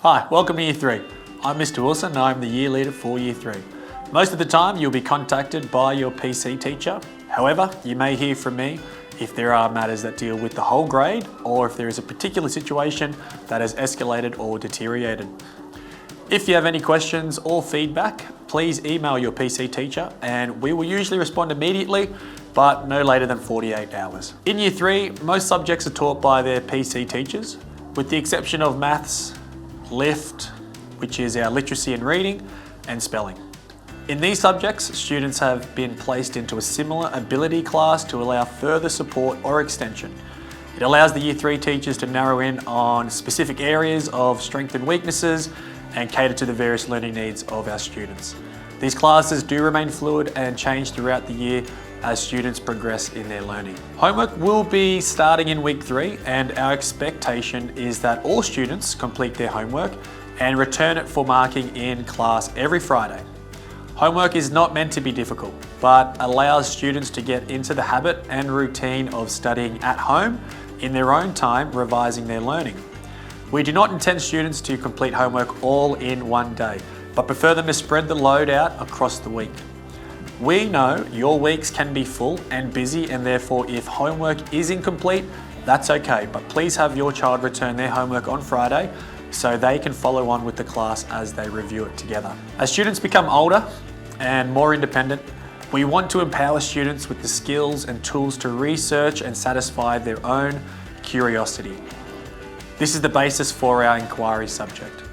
Hi, welcome to Year 3. I'm Mr. Wilson and I'm the Year Leader for Year 3. Most of the time you'll be contacted by your PC teacher. However, you may hear from me if there are matters that deal with the whole grade or if there is a particular situation that has escalated or deteriorated. If you have any questions or feedback, please email your PC teacher and we will usually respond immediately, but no later than 48 hours. In Year 3, most subjects are taught by their PC teachers, with the exception of maths, LIFT, which is our literacy and reading, and spelling. In these subjects, students have been placed into a similar ability class to allow further support or extension. It allows the Year 3 teachers to narrow in on specific areas of strengths and weaknesses and cater to the various learning needs of our students. These classes do remain fluid and change throughout the year as students progress in their learning. Homework will be starting in week 3 and our expectation is that all students complete their homework and return it for marking in class every Friday. Homework is not meant to be difficult, but allows students to get into the habit and routine of studying at home in their own time, revising their learning. We do not intend students to complete homework all in one day, but prefer them to spread the load out across the week. We know your weeks can be full and busy, and therefore if homework is incomplete, that's okay, but please have your child return their homework on Friday so they can follow on with the class as they review it together. As students become older and more independent, we want to empower students with the skills and tools to research and satisfy their own curiosity. This is the basis for our inquiry subject.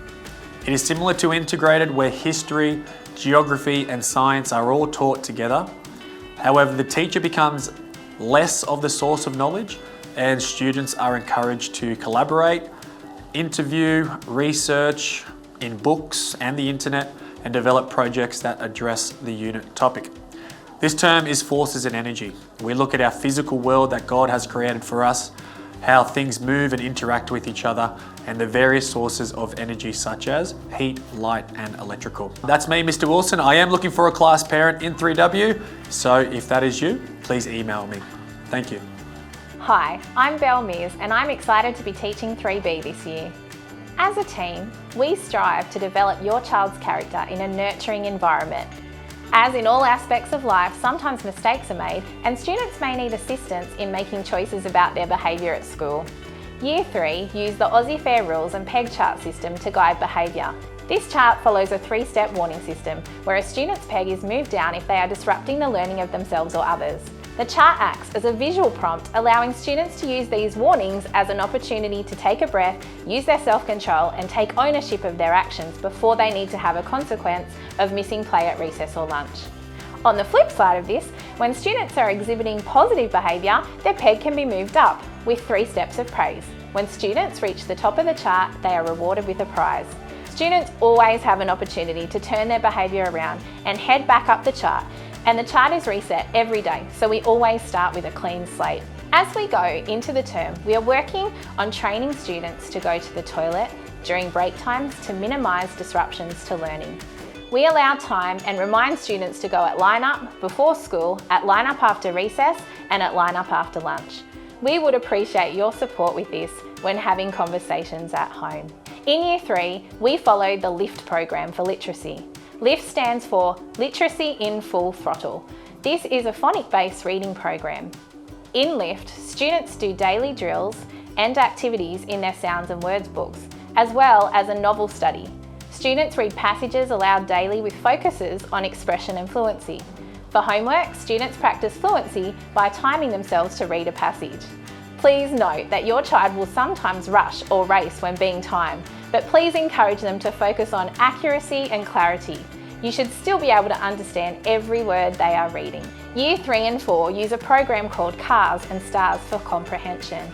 It is similar to integrated, where history, geography and science are all taught together. However, the teacher becomes less of the source of knowledge and students are encouraged to collaborate, interview, research in books and the internet, and develop projects that address the unit topic. This term is forces and energy. We look at our physical world that God has created for us, how things move and interact with each other, and the various sources of energy such as heat, light, and electrical. That's me, Mr. Wilson. I am looking for a class parent in 3W, so if that is you, please email me. Thank you. Hi, I'm Mears and I'm excited to be teaching 3B this year. As a team, we strive to develop your child's character in a nurturing environment. As in all aspects of life, sometimes mistakes are made and students may need assistance in making choices about their behaviour at school. Year 3 use the Aussie Fair Rules and Peg chart system to guide behaviour. This chart follows a 3-step warning system where a student's peg is moved down if they are disrupting the learning of themselves or others. The chart acts as a visual prompt, allowing students to use these warnings as an opportunity to take a breath, use their self-control and take ownership of their actions before they need to have a consequence of missing play at recess or lunch. On the flip side of this, when students are exhibiting positive behaviour, their peg can be moved up with 3 steps of praise. When students reach the top of the chart, they are rewarded with a prize. Students always have an opportunity to turn their behaviour around and head back up the chart, and the chart is reset every day, so we always start with a clean slate. As we go into the term, we are working on training students to go to the toilet during break times to minimise disruptions to learning. We allow time and remind students to go at line-up before school, at line-up after recess and at line-up after lunch. We would appreciate your support with this when having conversations at home. In Year 3, we followed the LIFT program for literacy. LIFT stands for Literacy in Full Throttle. This is a phonic-based reading program. In LIFT, students do daily drills and activities in their sounds and words books, as well as a novel study. Students read passages aloud daily with focuses on expression and fluency. For homework, students practice fluency by timing themselves to read a passage. Please note that your child will sometimes rush or race when being timed, but please encourage them to focus on accuracy and clarity. You should still be able to understand every word they are reading. Year 3 and 4 use a program called CARS and STARS for comprehension.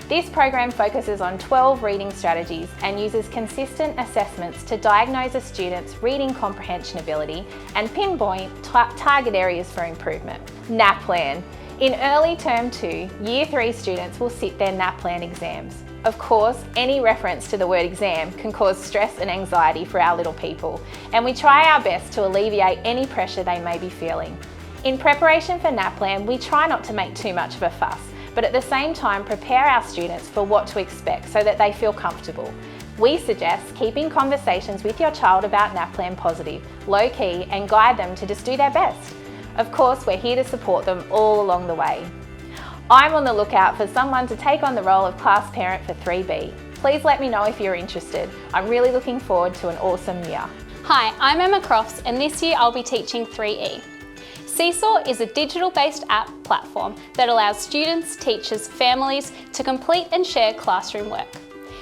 This program focuses on 12 reading strategies and uses consistent assessments to diagnose a student's reading comprehension ability and pinpoint target areas for improvement. NAPLAN. In early term 2, Year 3 students will sit their NAPLAN exams. Of course, any reference to the word exam can cause stress and anxiety for our little people, and we try our best to alleviate any pressure they may be feeling. In preparation for NAPLAN, we try not to make too much of a fuss, but at the same time prepare our students for what to expect so that they feel comfortable. We suggest keeping conversations with your child about NAPLAN positive, low key, and guide them to just do their best. Of course, we're here to support them all along the way. I'm on the lookout for someone to take on the role of class parent for 3B. Please let me know if you're interested. I'm really looking forward to an awesome year. Hi, I'm Emma Crofts, and this year I'll be teaching 3E. Seesaw is a digital-based app platform that allows students, teachers, families to complete and share classroom work.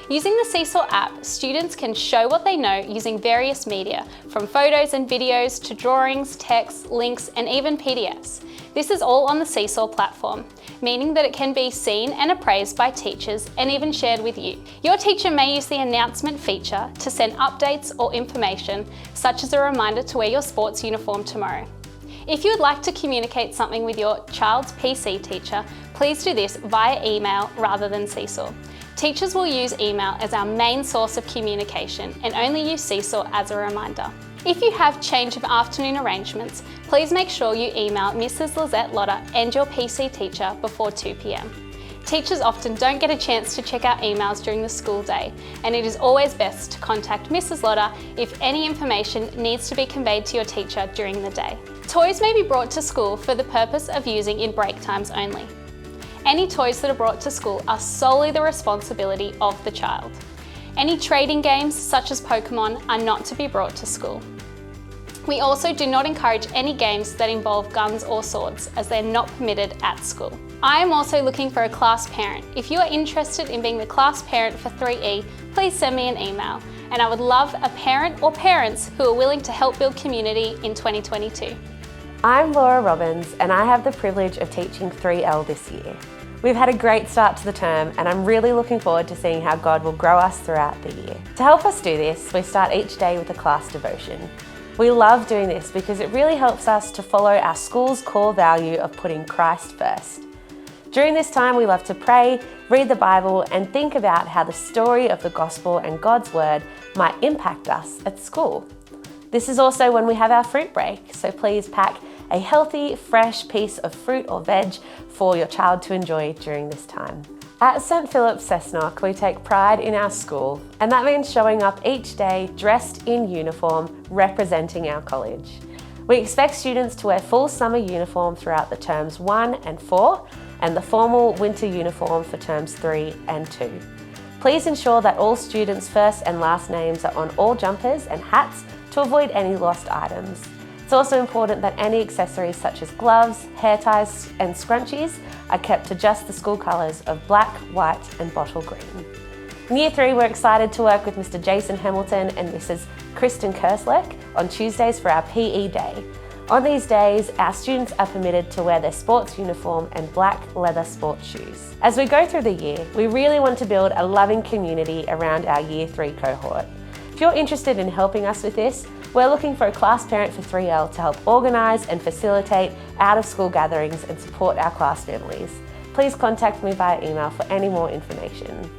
Using the Seesaw app, students can show what they know using various media, from photos and videos to drawings, text, links, and even PDFs. This is all on the Seesaw platform, meaning that it can be seen and appraised by teachers and even shared with you. Your teacher may use the announcement feature to send updates or information, such as a reminder to wear your sports uniform tomorrow. If you would like to communicate something with your child's PC teacher, please do this via email rather than Seesaw. Teachers will use email as our main source of communication and only use Seesaw as a reminder. If you have change of afternoon arrangements, please make sure you email Mrs. Lizette Lotter and your PC teacher before 2 p.m. Teachers often don't get a chance to check out emails during the school day, and it is always best to contact Mrs. Lotter if any information needs to be conveyed to your teacher during the day. Toys may be brought to school for the purpose of using in break times only. Any toys that are brought to school are solely the responsibility of the child. Any trading games, such as Pokemon, are not to be brought to school. We also do not encourage any games that involve guns or swords, as they're not permitted at school. I am also looking for a class parent. If you are interested in being the class parent for 3E, please send me an email, and I would love a parent or parents who are willing to help build community in 2022. I'm Laura Robbins, and I have the privilege of teaching 3L this year. We've had a great start to the term, and I'm really looking forward to seeing how God will grow us throughout the year. To help us do this, we start each day with a class devotion. We love doing this because it really helps us to follow our school's core value of putting Christ first. During this time, we love to pray, read the Bible, and think about how the story of the gospel and God's word might impact us at school. This is also when we have our fruit break, so please pack a healthy, fresh piece of fruit or veg for your child to enjoy during this time. At St Philip's Cessnock, we take pride in our school, and that means showing up each day dressed in uniform, representing our college. We expect students to wear full summer uniform throughout the terms 1 and 4, and the formal winter uniform for terms 3 and 2. Please ensure that all students' first and last names are on all jumpers and hats to avoid any lost items. It's also important that any accessories such as gloves, hair ties and scrunchies are kept to just the school colours of black, white and bottle green. In Year 3, we're excited to work with Mr. Jason Hamilton and Mrs. Kristen Kersleck on Tuesdays for our PE day. On these days, our students are permitted to wear their sports uniform and black leather sports shoes. As we go through the year, we really want to build a loving community around our Year 3 cohort. If you're interested in helping us with this, we're looking for a class parent for 3L to help organise and facilitate out-of-school gatherings and support our class families. Please contact me via email for any more information.